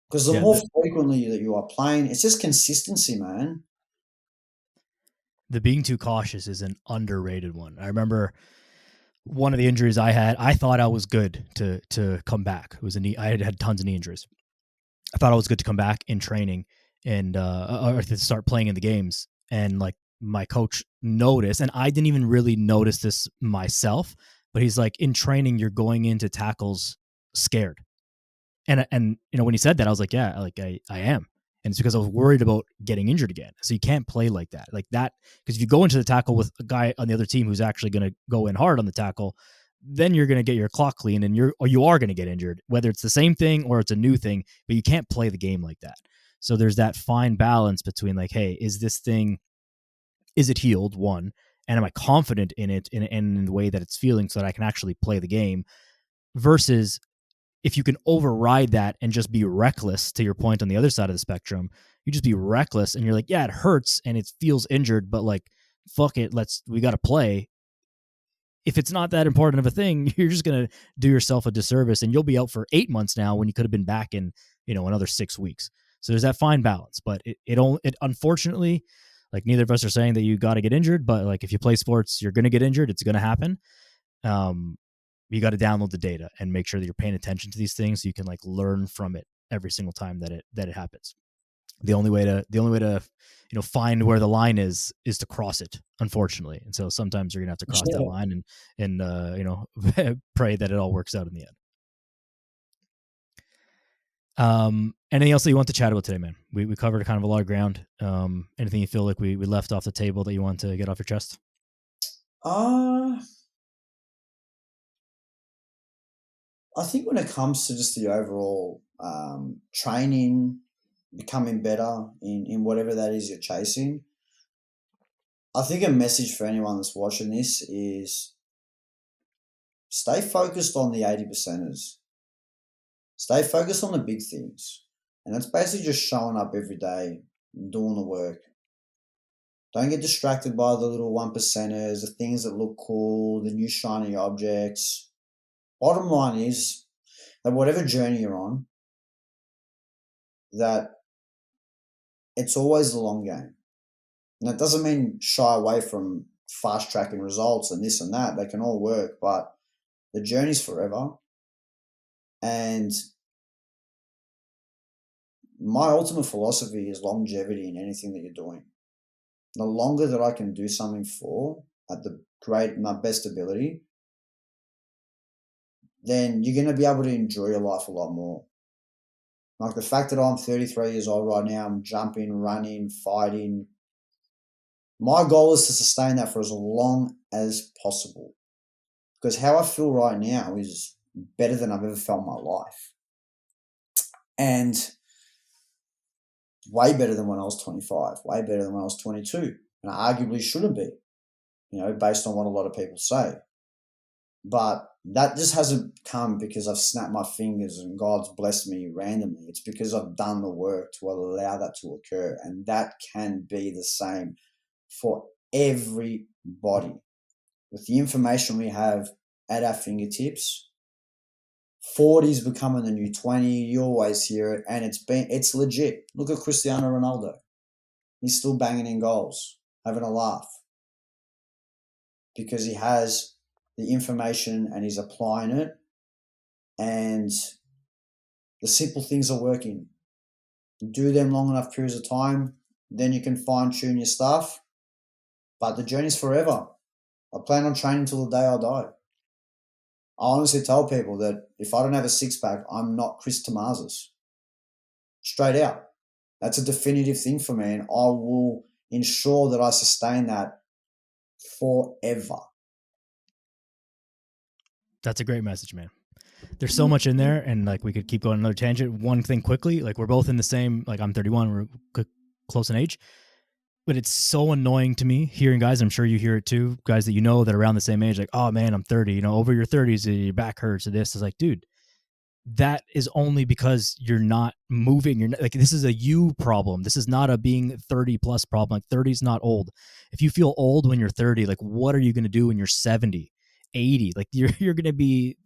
Because the Yeah, more frequently that you are playing, it's just consistency, man. the being too cautious is an underrated one. I remember one of the injuries I had. I thought I was good to come back. It was a knee. I had tons of knee injuries. I thought I was good to come back in training and or to start playing in the games. And like my coach noticed, and I didn't even really notice this myself, but he's like, in training, you're going into tackles scared. And when he said that, I was like, yeah, like I am. And it's because I was worried about getting injured again. So you can't play like that. Like that, because if you go into the tackle with a guy on the other team who's actually going to go in hard on the tackle, then you're going to get your clock clean and you are going to get injured, whether it's the same thing or it's a new thing, but you can't play the game like that. So there's that fine balance between like, hey, is it healed? One, and am I confident in it in the way that it's feeling so that I can actually play the game versus if you can override that and just be reckless, to your point on the other side of the spectrum, you just be reckless and you're like, yeah, it hurts and it feels injured, but like, fuck it, we got to play. If it's not that important of a thing, you're just going to do yourself a disservice and you'll be out for 8 months now when you could have been back in, another 6 weeks. So there's that fine balance, but it unfortunately, like neither of us are saying that you got to get injured, but like if you play sports, you're going to get injured. It's going to happen. You got to download the data and make sure that you're paying attention to these things so you can like learn from it every single time that it happens. The only way to find where the line is to cross it, unfortunately. And so sometimes you're gonna have to cross that line and pray that it all works out in the end. Anything else that you want to chat about today, man? We covered kind of a lot of ground. Anything you feel like we left off the table that you want to get off your chest? I think when it comes to just the overall training, becoming better in whatever that is you're chasing, I think a message for anyone that's watching this is stay focused on the 80 percenters. Stay focused on the big things. And that's basically just showing up every day, doing the work. Don't get distracted by the little one percenters, the things that look cool, the new shiny objects. Bottom line is that whatever journey you're on, that it's always the long game. And that doesn't mean shy away from fast tracking results and this and that. They can all work, but the journey's forever. And my ultimate philosophy is longevity in anything that you're doing. The longer that I can do something for at my best ability, then you're going to be able to enjoy your life a lot more. Like the fact that I'm 33 years old right now, I'm jumping, running, fighting. My goal is to sustain that for as long as possible. Because how I feel right now is better than I've ever felt in my life. And way better than when I was 25, way better than when I was 22. And I arguably shouldn't be, based on what a lot of people say. But that just hasn't come because I've snapped my fingers and God's blessed me randomly. It's because I've done the work to allow that to occur. And that can be the same for everybody. With the information we have at our fingertips, 40 is becoming the new 20. You always hear it, and it's legit. Look at Cristiano Ronaldo. He's still banging in goals, having a laugh, because he has the information and he's applying it, and the simple things are working. Do them long enough periods of time, then you can fine tune your stuff. But the journey's forever. I plan on training till the day I die. I honestly tell people that if I don't have a six pack, I'm not Chris Tahmazis. Straight out. That's a definitive thing for me, and I will ensure that I sustain that forever. That's a great message, man. There's so much in there, and like we could keep going another tangent. One thing quickly, like we're both in the same, like I'm 31, we're close in age, but it's so annoying to me hearing guys, I'm sure you hear it too, guys that you know that are around the same age, like, oh man, I'm 30, you know, over your 30s, your back hurts or this. Is like, dude, that is only because you're not moving. You're not, like, this is a you problem. This is not a being 30 plus problem. Like 30 is not old. If you feel old when you're 30, like what are you going to do when you're 70, 80? Like you're going to be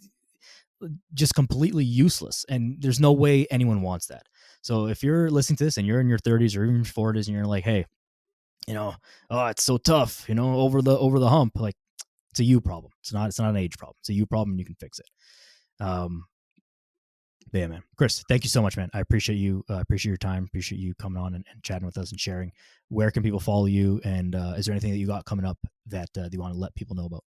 just completely useless. And there's no way anyone wants that. So if you're listening to this and you're in your 30s or even 40s and you're like, hey, you know, oh, it's so tough, you know, over the hump, like it's a you problem. It's not an age problem. It's a you problem and you can fix it. But yeah, man, Chris, thank you so much, man. I appreciate you. Appreciate your time. Appreciate you coming on and chatting with us and sharing. Where can people follow you? And is there anything that you got coming up that you want to let people know about?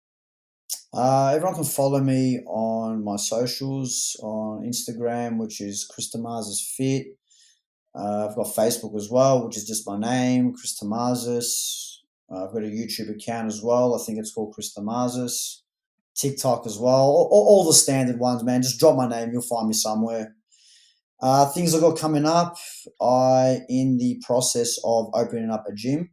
Everyone can follow me on my socials on Instagram, which is Chris Tahmazis Fit. I've got Facebook as well, which is just my name, Chris Tahmazis. I've got a YouTube account as well. I think it's called Chris Tahmazis. TikTok as well. All the standard ones, man. Just drop my name. You'll find me somewhere. Things I've got coming up. In the process of opening up a gym.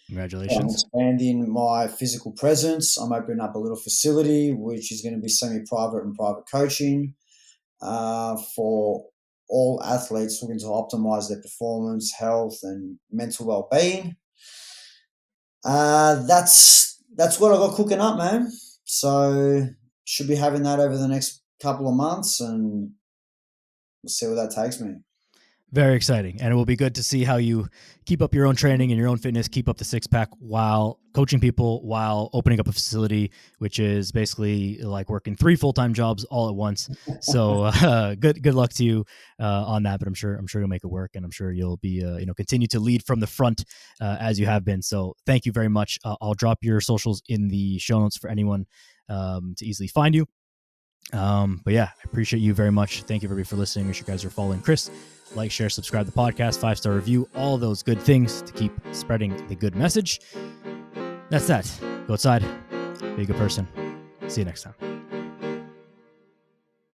Congratulations. I'm expanding my physical presence. I'm opening up a little facility, which is going to be semi-private and private coaching for all athletes looking to optimize their performance, health, and mental well-being. That's what I got cooking up, man. So should be having that over the next couple of months, and we'll see where that takes me. Very exciting. And it will be good to see how you keep up your own training and your own fitness, keep up the six pack while coaching people, while opening up a facility, which is basically like working 3 full-time jobs all at once. So good luck to you on that, but I'm sure you'll make it work, and I'm sure you'll be, continue to lead from the front as you have been. So thank you very much. I'll drop your socials in the show notes for anyone to easily find you. But yeah, I appreciate you very much. Thank you everybody for listening. Make sure you guys are following Chris. Like, share, subscribe to the podcast, 5-star review, all those good things to keep spreading the good message. That's that. Go outside. Be a good person. See you next time.